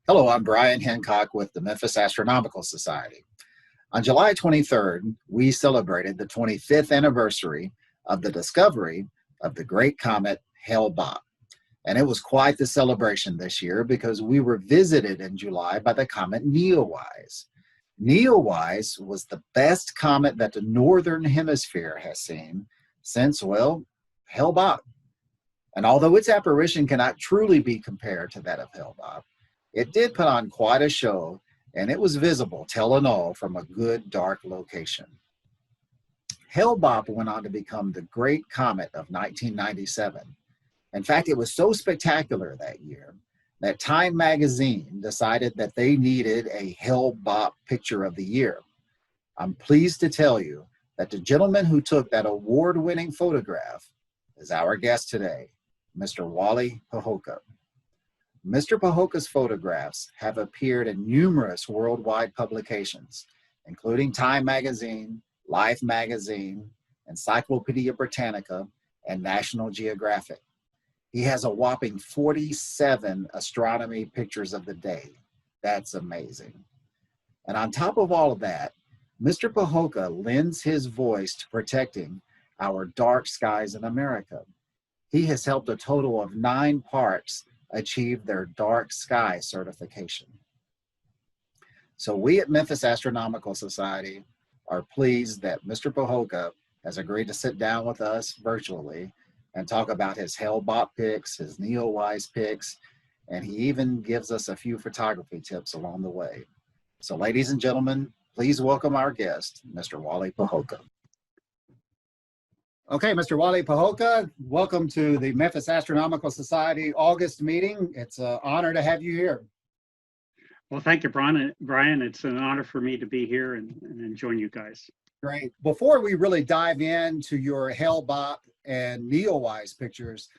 Hello, I'm Brian Hancock with the Memphis Astronomical Society. On July 23rd, we celebrated the 25th anniversary of the discovery of the great comet Hale-Bopp. And it was quite the celebration this year because we were visited in July by the comet Neowise. Neowise was the best comet that the Northern Hemisphere has seen since, well, Hale-Bopp. And although its apparition cannot truly be compared to that of Hale-Bopp, it did put on quite a show, and it was visible, telling all, from a good dark location. Hale-Bopp went on to become the great comet of 1997. In fact, it was so spectacular that year that Time magazine decided that they needed a Hale-Bopp Picture of the Year. I'm pleased to tell you that the gentleman who took that award-winning photograph is our guest today, Mr. Wally Pacholka. Mr. Pacholka's photographs have appeared in numerous worldwide publications, including Time magazine, Life magazine, Encyclopedia Britannica, and National Geographic. He has a whopping 47 astronomy pictures of the day. That's amazing. And on top of all of that, Mr. Pacholka lends his voice to protecting our dark skies in America. He has helped a total of 9 parks achieve their dark sky certification. So we at Memphis Astronomical Society are pleased that Mr. Pacholka has agreed to sit down with us virtually and talk about his Hale-Bopp pics, his Neowise pics, and he even gives us a few photography tips along the way. So ladies and gentlemen, please welcome our guest, Mr. Wally Pacholka. Okay, Mr. Wally Pacholka, welcome to the Memphis Astronomical Society August meeting. It's an honor to have you here. Well, thank you, Brian. It's an honor for me to be here and join you guys. Great. Before we really dive into your Hale-Bopp and Neowise pictures,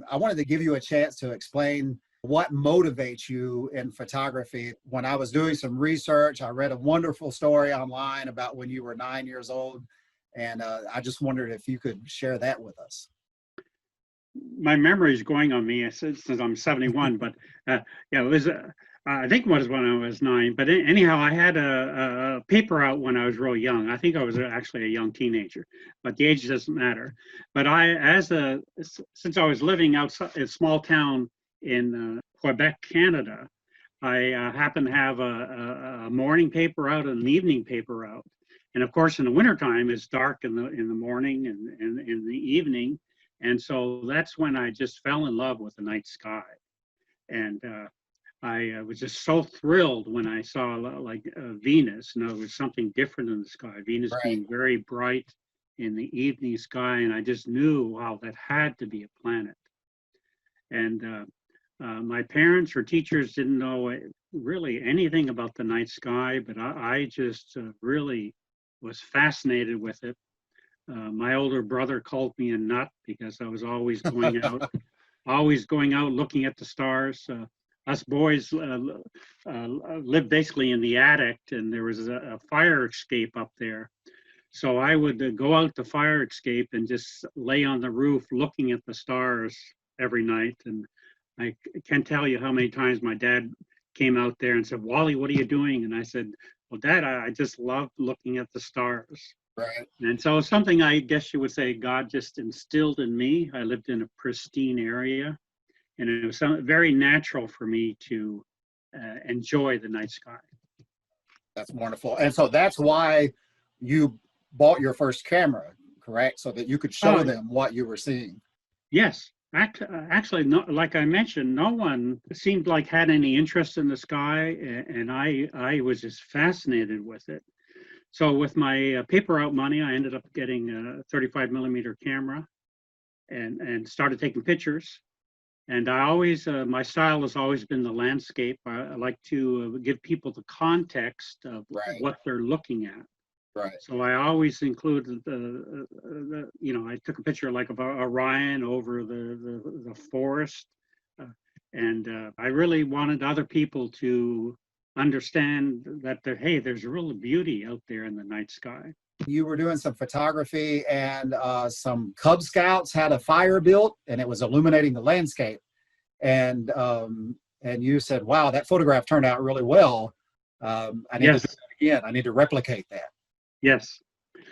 I wanted to give you a chance to explain what motivates you in photography. When I was doing some research, I read a wonderful story online about when you were 9 years old. And I just wondered if you could share that with us. My memory is going on me since I'm 71, but yeah, it was, I think it was when I was 9. But anyhow, I had a paper out when I was real young. I think I was actually a young teenager, but the age doesn't matter. But since I was living outside a small town in Quebec, Canada, I happened to have a morning paper out and an evening paper out. And of course, in the wintertime, it's dark in the morning and in the evening. And so that's when I just fell in love with the night sky. And I was just so thrilled when I saw Venus. And there was something different in the sky. Venus being very bright in the evening sky. And I just knew, wow, that had to be a planet. And my parents or teachers didn't know really anything about the night sky, but I just really was fascinated with it. My older brother called me a nut because I was always going out, looking at the stars. Us boys lived basically in the attic, and there was a fire escape up there. So I would go out the fire escape and just lay on the roof looking at the stars every night. And I can't tell you how many times my dad came out there and said, "Wally, what are you doing?" And I said, "Well, Dad, I just love looking at the stars." Right. And so something I guess you would say God just instilled in me. I lived in a pristine area, and it was very natural for me to enjoy the night sky. That's wonderful. And so that's why you bought your first camera, correct? So that you could show them what you were seeing. Yes. Actually, like I mentioned, no one seemed like had any interest in the sky, and I was just fascinated with it. So with my paper out money, I ended up getting a 35 millimeter camera and started taking pictures. And I always, my style has always been the landscape. I like to give people the context of what they're looking at. Right. So I always included I took a picture of Orion over the forest, and I really wanted other people to understand that there's real beauty out there in the night sky. You were doing some photography, and some Cub Scouts had a fire built, and it was illuminating the landscape. And and you said, wow, that photograph turned out really well. I need to do Yes, that again. I need to replicate that. yes.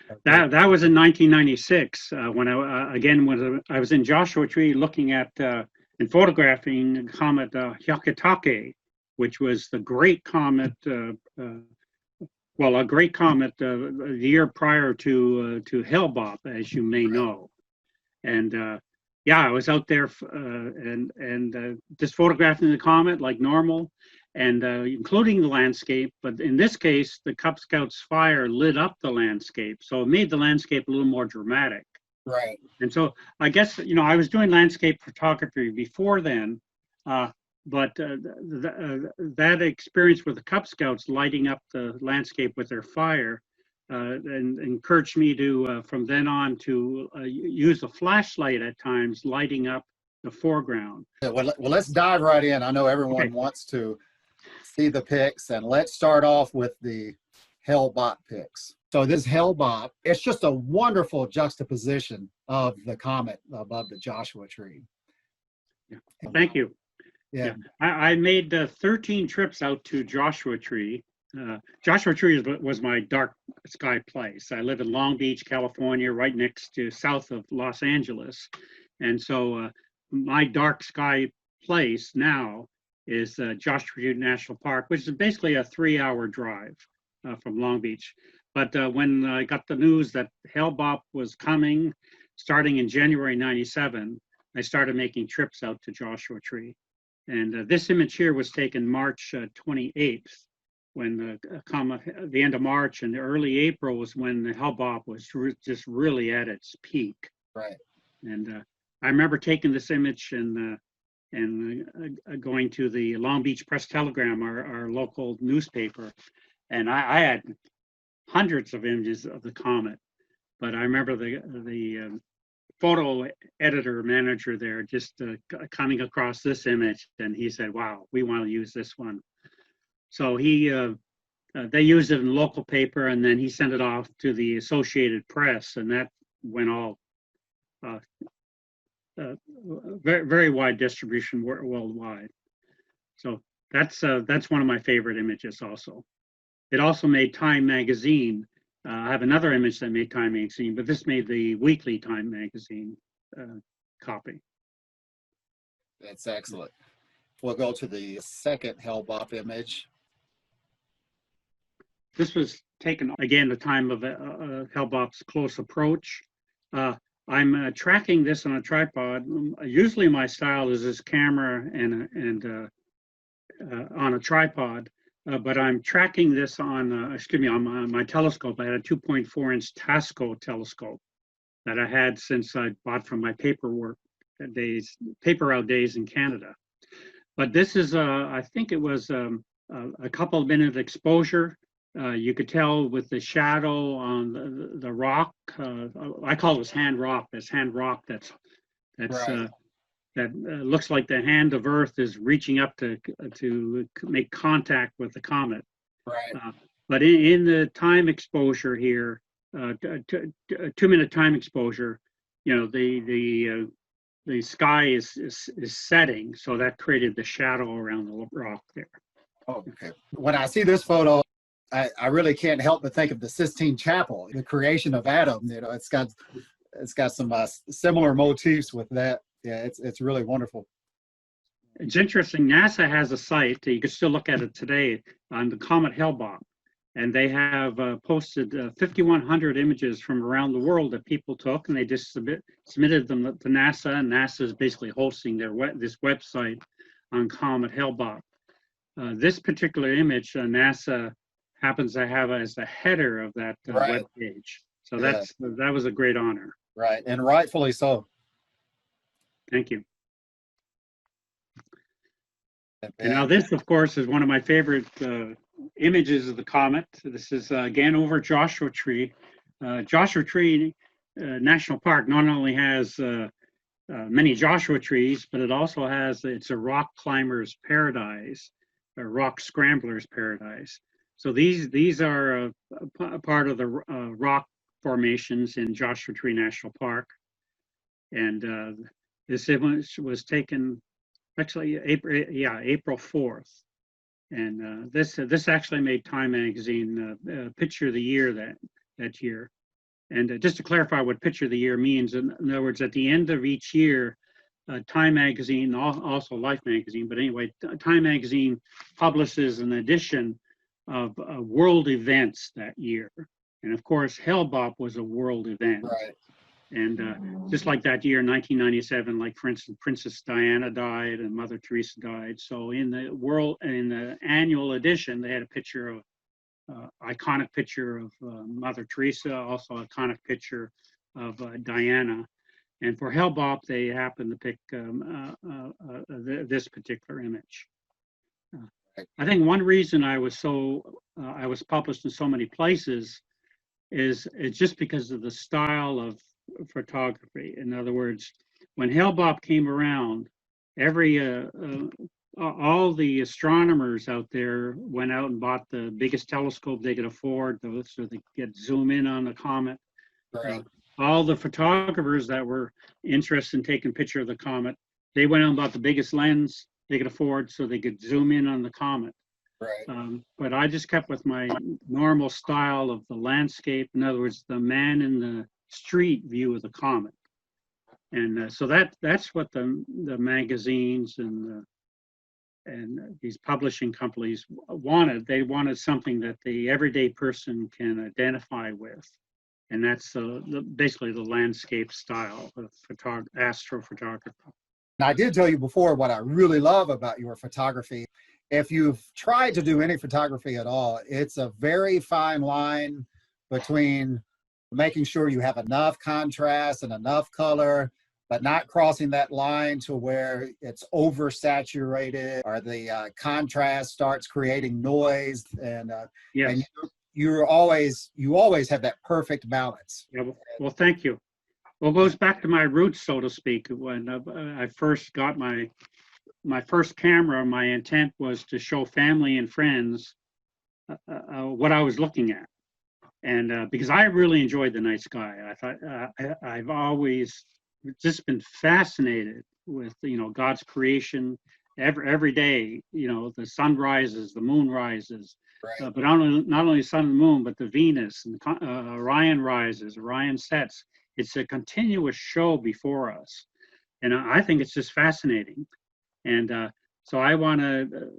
Okay. That was in 1996 when I was in Joshua Tree looking at and photographing Comet Hyakutake, which was the great comet. A great comet the year prior to Hale-Bopp, as you may know. And yeah, I was out there and just photographing the comet like normal, and including the landscape. But in this case, the Cub Scouts fire lit up the landscape, so it made the landscape a little more dramatic. Right. And so I guess, I was doing landscape photography before then, but that experience with the Cub Scouts lighting up the landscape with their fire and encouraged me to, from then on, to use a flashlight at times, lighting up the foreground. Well, let's dive right in. I know everyone wants to see the pics, and let's start off with the Hale-Bopp pics. So this Hale-Bopp, it's just a wonderful juxtaposition of the comet above the Joshua Tree. Yeah. Thank you. Yeah. I made 13 trips out to Joshua Tree. Joshua Tree was my dark sky place. I live in Long Beach, California, right next to south of Los Angeles. And so my dark sky place now is Joshua Tree National Park, which is basically a 3-hour drive from Long Beach. But when I got the news that Hale-Bopp was coming, starting in January '97, I started making trips out to Joshua Tree. And this image here was taken March 28th, when the end of March and early April was when the Hale-Bopp was just really at its peak. Right. And I remember taking this image and going to the Long Beach Press Telegram, our local newspaper, and I had hundreds of images of the comet. But I remember the photo editor manager there just coming across this image, and he said, "Wow, we want to use this one." So they used it in local paper, and then he sent it off to the Associated Press, and that went all very, very wide distribution worldwide. So that's one of my favorite images. Also, it also made Time magazine. I have another image that made Time magazine, but this made the weekly Time magazine copy. That's excellent. We'll go to the second Hale-Bopp image. This was taken again the time of Hale-Bopp's close approach. I'm tracking this on a tripod. Usually my style is this camera and on a tripod, but I'm tracking this on, on my telescope. I had a 2.4-inch Tasco telescope that I had since I bought from my paper route days in Canada. But this is, I think it was a couple of minute exposure. You could tell with the shadow on the rock. I call this hand rock. This hand rock that's Right. that looks like the hand of Earth is reaching up to make contact with the comet. Right. But in the time exposure here, 2-minute time exposure, the sky is setting, so that created the shadow around the rock there. Oh, okay. When I see this photo, I really can't help but think of the Sistine Chapel, the creation of Adam. It's got some similar motifs with that. Yeah, it's really wonderful. It's interesting. NASA has a site, you can still look at it today, on the Comet Hale-Bopp, and they have posted 5,100 images from around the world that people took, and they just submitted them to NASA, and NASA is basically hosting this website on Comet Hale-Bopp. This particular image, NASA happens to have as the header of that Right. web page. So that was a great honor. Right, and rightfully so. Thank you. And now this, of course, is one of my favorite images of the comet. This is again over Joshua Tree. Joshua Tree National Park not only has many Joshua trees, but it also it's a rock climber's paradise, a rock scrambler's paradise. So these are a part of the rock formations in Joshua Tree National Park. And this image was taken actually April 4th. And this actually made Time Magazine Picture of the Year that year. And just to clarify what Picture of the Year means, in other words, at the end of each year, Time Magazine, also Life Magazine, but anyway, Time Magazine publishes an edition of world events that year. And of course, Hale-Bopp was a world event. Right. And just like that year, 1997, like for instance, Princess Diana died and Mother Teresa died. So in the annual edition, they had a picture of iconic picture of Mother Teresa, also iconic picture of Diana. And for Hale-Bopp, they happened to pick this particular image. I think one reason I was published in so many places is just because of the style of photography. In other words, when Hale-Bopp came around, all the astronomers out there went out and bought the biggest telescope they could afford, so they could zoom in on the comet. Right. All the photographers that were interested in taking a picture of the comet, they went out and bought the biggest lens they could afford so they could zoom in on the comet. Right. But I just kept with my normal style of the landscape. In other words, the man in the street view of the comet. And so that's what the magazines and these publishing companies wanted. They wanted something that the everyday person can identify with. And that's basically the landscape style of astrophotography. Now, I did tell you before what I really love about your photography. If you've tried to do any photography at all, it's a very fine line between making sure you have enough contrast and enough color, but not crossing that line to where it's oversaturated or the contrast starts creating noise. And, yes. And you always have that perfect balance. Yeah, well, thank you. Well, it goes back to my roots, so to speak. When I first got my first camera, my intent was to show family and friends what I was looking at. And because I really enjoyed the night sky. I thought I've always just been fascinated with, God's creation every day, the sun rises, the moon rises. Right. But not only sun and moon, but the Venus and Orion rises, Orion sets. It's a continuous show before us. And I think it's just fascinating. And so I want to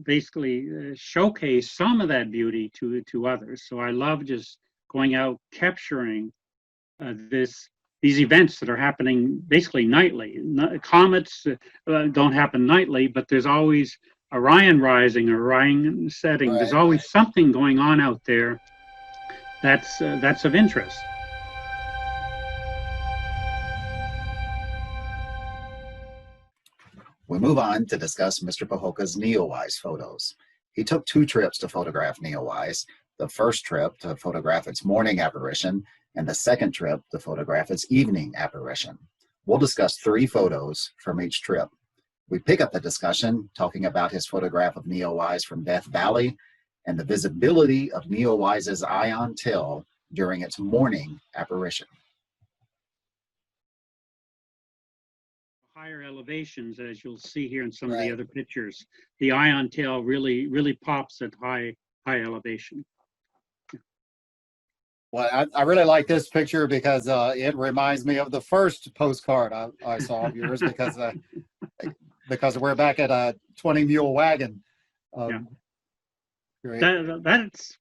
basically showcase some of that beauty to others. So I love just going out capturing these events that are happening basically nightly. Comets don't happen nightly, but there's always Orion rising, Orion setting. Right. There's always something going on out there that's of interest. We move on to discuss Mr. Pacholka's Neowise photos. He took 2 trips to photograph Neowise, the first trip to photograph its morning apparition, and the second trip to photograph its evening apparition. We'll discuss 3 photos from each trip. We pick up the discussion talking about his photograph of Neowise from Death Valley and the visibility of Neowise's ion tail during its morning apparition. Higher elevations, as you'll see here in some of the other pictures, the ion tail really pops at high elevation. Well, I really like this picture because it reminds me of the first postcard I saw of yours because we're back at a 20 mule wagon. That's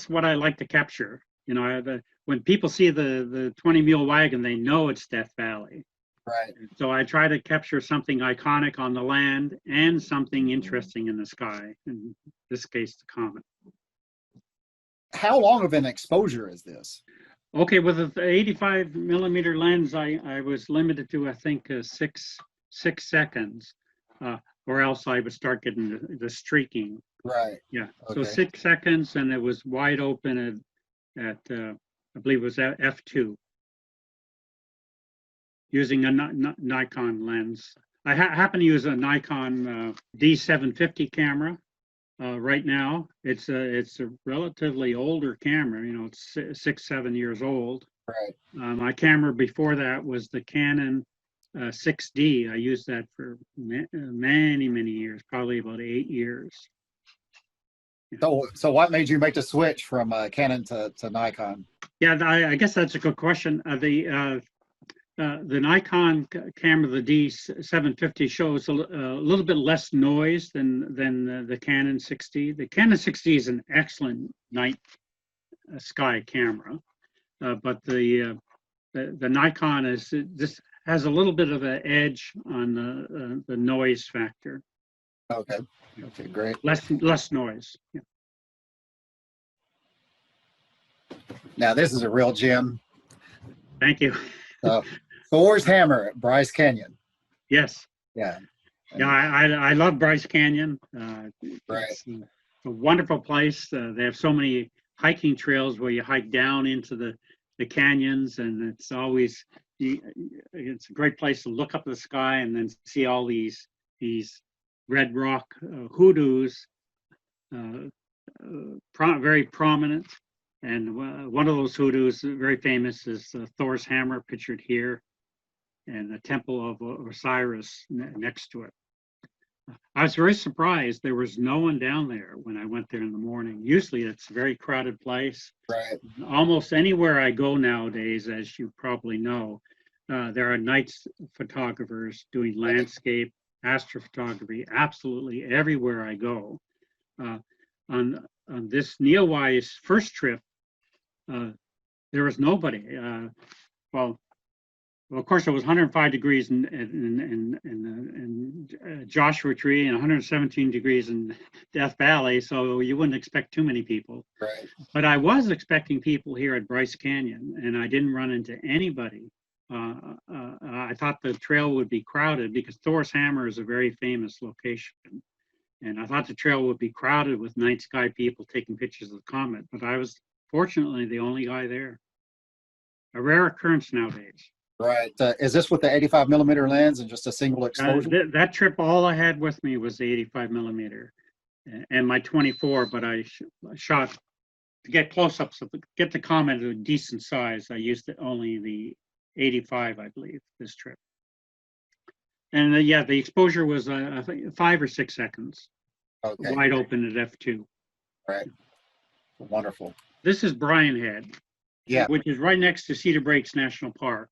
what I like to capture. When people see the 20 mule wagon, they know it's Death Valley. Right. So I try to capture something iconic on the land and something interesting in the sky, in this case, the comet. How long of an exposure is this? Okay, with an 85 millimeter lens, I was limited to, I think, 6 seconds, or else I would start getting the streaking. Right. Yeah, Okay. so 6 seconds, and it was wide open at I believe it was at f2. Using a Nikon lens. I happen to use a Nikon D750 camera right now. It's a relatively older camera. It's 6-7 years old. Right. My camera before that was the Canon 6D. I used that for many years, probably about 8 years. So what made you make the switch from Canon to Nikon? Yeah, I guess that's a good question. The Nikon camera, the D750, shows a little bit less noise than the Canon 6D. The Canon 6D is an excellent night sky camera, but the Nikon is this has a little bit of an edge on the noise factor. Okay. Okay, great. Less noise. Yeah. Now this is a real gem. Thank you. Thor's hammer at Bryce Canyon. Yes. Yeah. Yeah, I love Bryce Canyon. Right. It's a wonderful place. They have so many hiking trails where you hike down into the canyons, and it's always it's a great place to look up the sky and then see all these red rock hoodoos, very prominent. And one of those hoodoos, very famous, is Thor's hammer, pictured here, and the Temple of Osiris next to it. I was very surprised there was no one down there when I went there in the morning. Usually it's a very crowded place. Right. Almost anywhere I go nowadays, as you probably know, there are night photographers doing landscape, astrophotography, absolutely everywhere I go. On this Neowise first trip, there was nobody. Well, of course, it was 105 degrees in Joshua Tree and 117 degrees in Death Valley, so you wouldn't expect too many people. Right. But I was expecting people here at Bryce Canyon, and I didn't run into anybody. I thought the trail would be crowded because Thor's Hammer is a very famous location. And I thought the trail would be crowded with night sky people taking pictures of the comet, but I was fortunately the only guy there. A rare occurrence nowadays. Right. Is this with the 85 millimeter lens and just a single exposure? That trip, all I had with me was the 85 millimeter and my 24, but I shot to get close-ups, get the comet to a decent size. I used only the 85, I believe, this trip. And yeah, the exposure was I think 5 or 6 seconds, Okay. wide open at f2. Right. Wonderful. This is Bryan Head, Yeah. which is right next to Cedar Breaks National Park.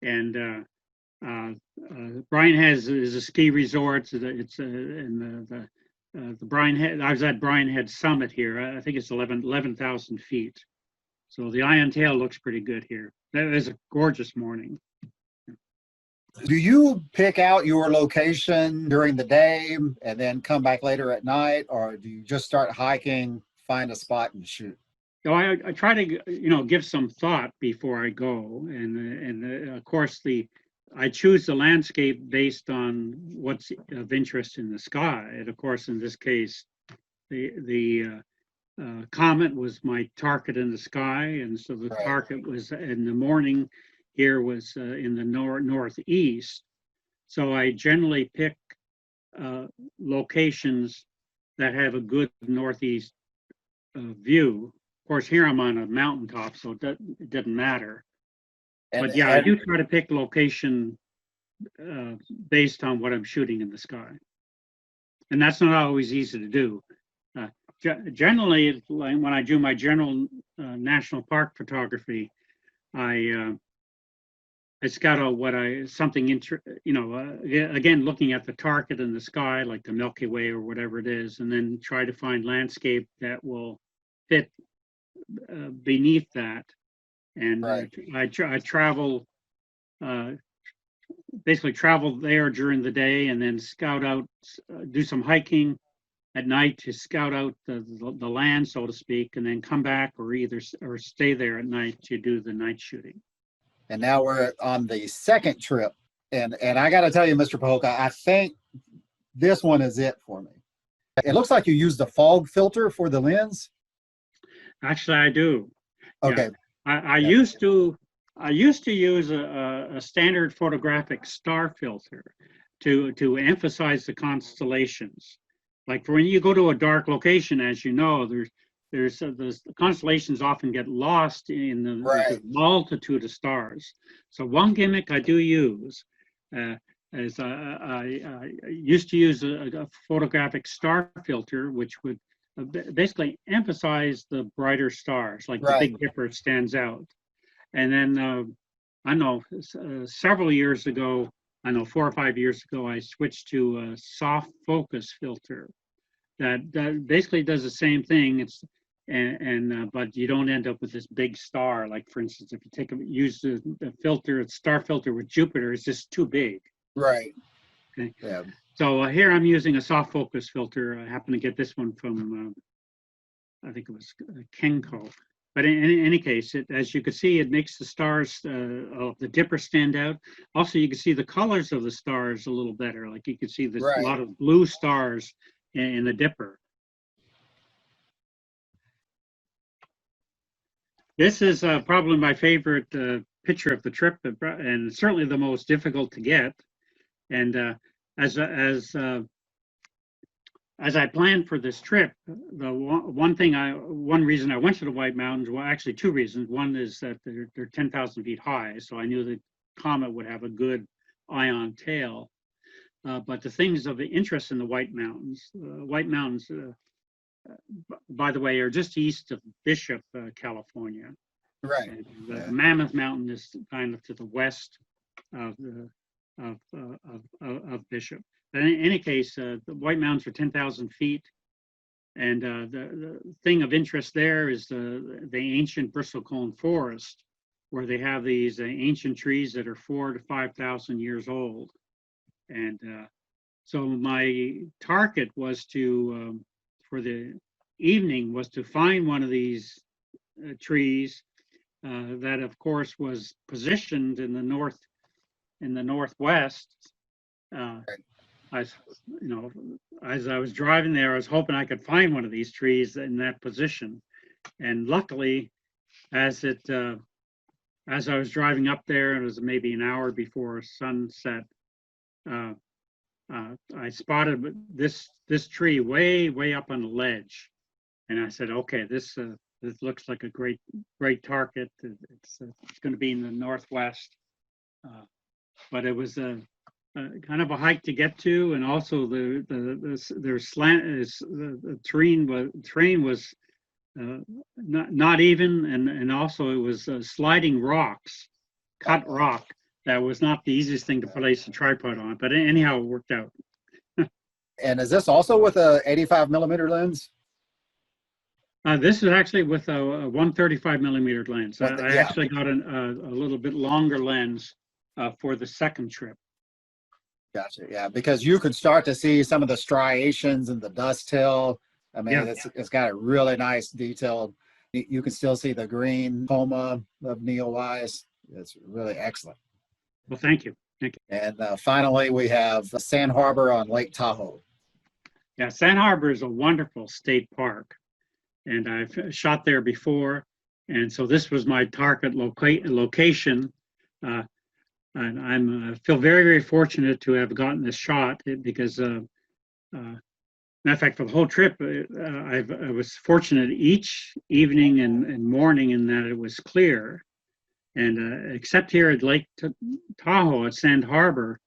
And Bryan Head is a ski resort. It's in the Bryan Head. I was at Bryan Head Summit here. I think it's 11,000 feet. So the eye and tail looks pretty good here. That is a gorgeous morning. Do you pick out your location during the day and then come back later at night, or do you just start hiking, find a spot and shoot? So I try to give some thought before I go, and of course I choose the landscape based on what's of interest in the sky. And of course, in this case, the comet was my target in the sky, and so the target was in the morning. Here was in the northeast. So I generally pick locations that have a good northeast view. Of course, here I'm on a mountaintop, so it doesn't matter. But yeah, I do try to pick location based on what I'm shooting in the sky. And that's not always easy to do. Generally, when I do my general national park photography, I scout out again, looking at the target in the sky, like the Milky Way or whatever it is, and then try to find landscape that will fit beneath that. And I travel, basically travel there during the day and then scout out, do some hiking at night to scout out the land, so to speak, and then come back or stay there at night to do the night shooting. And now we're on the second trip. And I got to tell you, Mr. Pacholka, I think this one is it for me. It looks like you use the fog filter for the lens. Actually, I do. Okay. Yeah. I used to use a standard photographic star filter to emphasize the constellations. Like when you go to a dark location, as you know, the constellations often get lost in the multitude of stars. So one gimmick I do use as I used to use a photographic star filter, which would basically emphasize the brighter stars, like the Right. Big Dipper stands out. And then I know several years ago, I know 4 or 5 years ago, I switched to a soft focus filter that basically does the same thing. But you don't end up with this big star. Like for instance, if you use the filter, star filter with Jupiter, it's just too big. Right. Okay. Yeah. So here I'm using a soft focus filter. I happen to get this one from I think it was Kenko. But in any case, as you can see, it makes the stars of the Dipper stand out. Also, you can see the colors of the stars a little better. Like you can see there's a Right. lot of blue stars in the Dipper. This is probably my favorite picture of the trip, and certainly the most difficult to get. And as I planned for this trip, the one reason I went to the White Mountains, well, actually two reasons. One is that they're 10,000 feet high, so I knew the comet would have a good ion tail. But the things of interest in the White Mountains, by the way, are just east of Bishop, California. Right. And the Mammoth Mountain is kind of to the west of Bishop. But in any case, the White Mountains are 10,000 feet. And the thing of interest there is the ancient bristlecone forest, where they have these ancient trees that are 4,000 to 5,000 years old. And so my target was to, for the evening, was to find one of these trees that, of course, was positioned in the northwest. As I was driving there, I was hoping I could find one of these trees in that position. And luckily, as I was driving up there, and it was maybe an hour before sunset, I spotted this tree way up on the ledge, and I said, "Okay, this looks like a great target. It's going to be in the northwest." But it was kind of a hike to get to, and also the terrain was not even, and also it was sliding rocks, cut rock. That was not the easiest thing to place a tripod on, but anyhow, it worked out. And is this also with a 85 millimeter lens? This is actually with a 135 millimeter lens. I actually got a little bit longer lens for the second trip. Gotcha. Yeah, because you can start to see some of the striations and the dust tail. I mean, it's got a really nice detail. You can still see the green coma of Neowise. It's really excellent. Well, thank you. And finally, we have Sand Harbor on Lake Tahoe. Yeah, Sand Harbor is a wonderful state park, and I've shot there before, and so this was my target location. And I feel very fortunate to have gotten this shot, because, matter of fact, for the whole trip, I was fortunate each evening and morning in that it was clear. And except here at Lake Tahoe at Sand Harbor,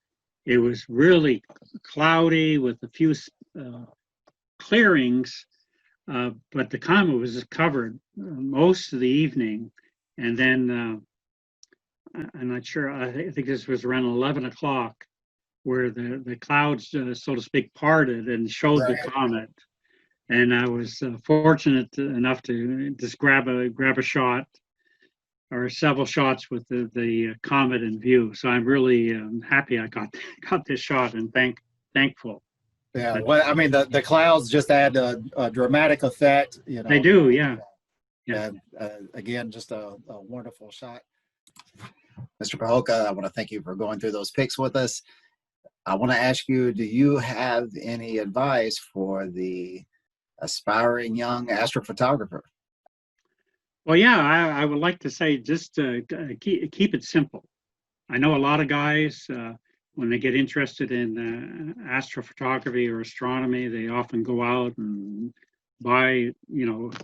it was really cloudy with a few clearings, but the comet was covered most of the evening. And then I'm not sure, I think this was around 11 o'clock, where the clouds, so to speak, parted and showed the comet. And I was fortunate enough to just grab a shot, or several shots with the comet in view. So I'm really happy I got this shot, and thankful. Yeah, well, I mean, the clouds just add a dramatic effect. They do, yeah. And again, just a wonderful shot. Mr. Pacholka, I want to thank you for going through those pics with us. I want to ask you, do you have any advice for the aspiring young astrophotographer? Well, yeah, I would like to say just keep it simple. I know a lot of guys, when they get interested in astrophotography or astronomy, they often go out and buy,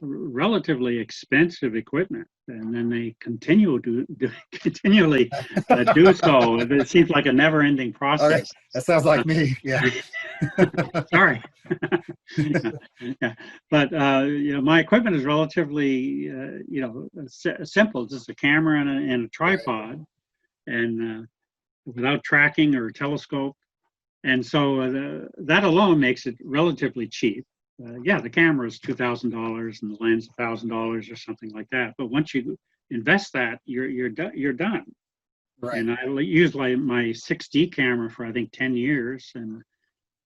relatively expensive equipment, and then they continue to continually do so. It seems like a never-ending Okay, process. that sounds like me. Yeah. Sorry. Yeah. But my equipment is relatively simple. Just a camera and a tripod, and without tracking or telescope. And so that alone makes it relatively cheap. Yeah, the camera is $2,000 and the lens $1,000 or something like that. But once you invest that, you're done. Right. And I used like my 6D camera for I think 10 years, and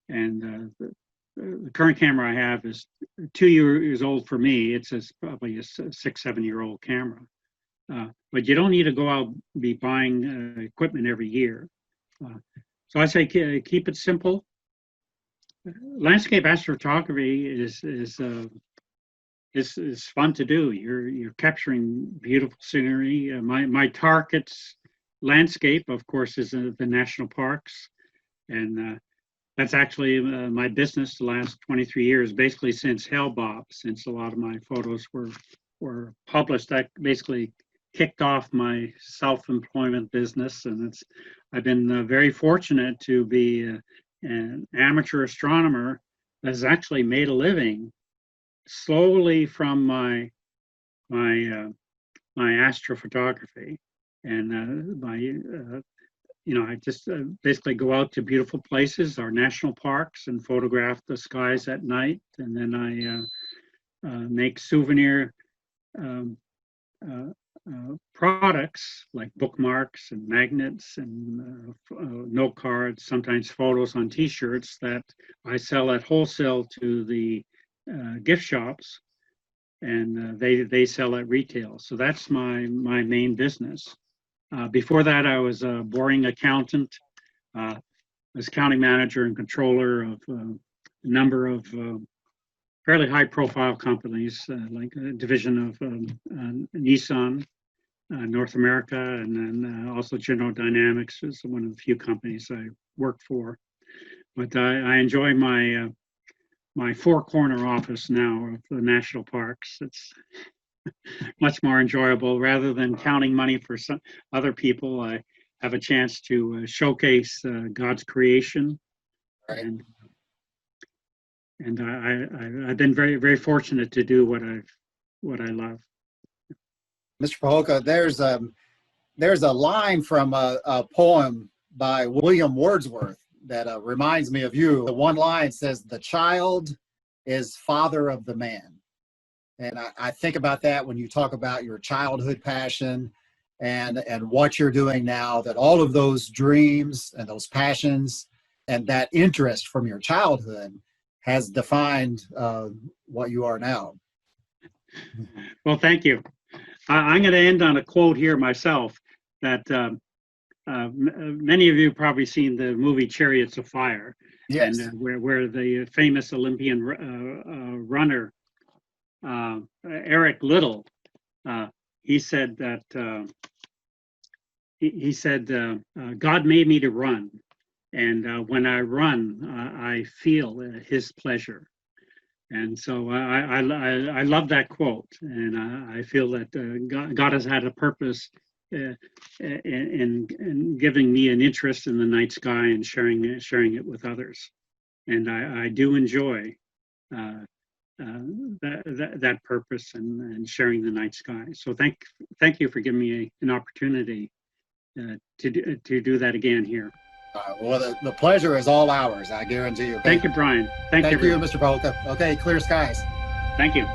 the current camera I have is 2 years old for me. It's probably a 6-7-year-old camera. But you don't need to go out and be buying equipment every year. So I say keep it simple. Landscape astrophotography is fun to do. You're capturing beautiful scenery. My target's landscape, of course, is the national parks, and that's actually my business the last 23 years, basically since Hale-Bopp, since a lot of my photos were published. That basically kicked off my self-employment business, and I've been very fortunate to be an amateur astronomer that has actually made a living slowly from my astrophotography, and I just basically go out to beautiful places, our national parks, and photograph the skies at night, and then I make souvenir products like bookmarks and magnets and note cards, sometimes photos on T-shirts that I sell at wholesale to the gift shops, and they sell at retail. So that's my main business. Before that, I was a boring accountant, was accounting manager and controller of a number of fairly high-profile companies, like a division of Nissan, North America, and then also General Dynamics is one of the few companies I work for. But I enjoy my four-corner office now of the national parks. It's much more enjoyable. Rather than counting money for some other people, I have a chance to showcase God's creation. Right. And I've been very, very fortunate to do what I love. Mr. Pacholka, there's a line from a poem by William Wordsworth that reminds me of you. The one line says, "The child is father of the man." And I think about that when you talk about your childhood passion and what you're doing now, that all of those dreams and those passions and that interest from your childhood has defined what you are now. Well, thank you. I'm going to end on a quote here myself that many of you probably seen the movie Chariots of Fire. Yes. And where the famous Olympian runner, Eric Liddell, he said that he said, God made me to run. And when I run, I feel his pleasure. And so I love that quote, and I feel that God has had a purpose in giving me an interest in the night sky and sharing it with others, and I do enjoy that purpose and sharing the night sky. So thank you for giving me an opportunity to do that again here. Well, the pleasure is all ours, I guarantee you. Thank you, Brian. Thank you, Mr. Pacholka. Okay, clear skies. Thank you.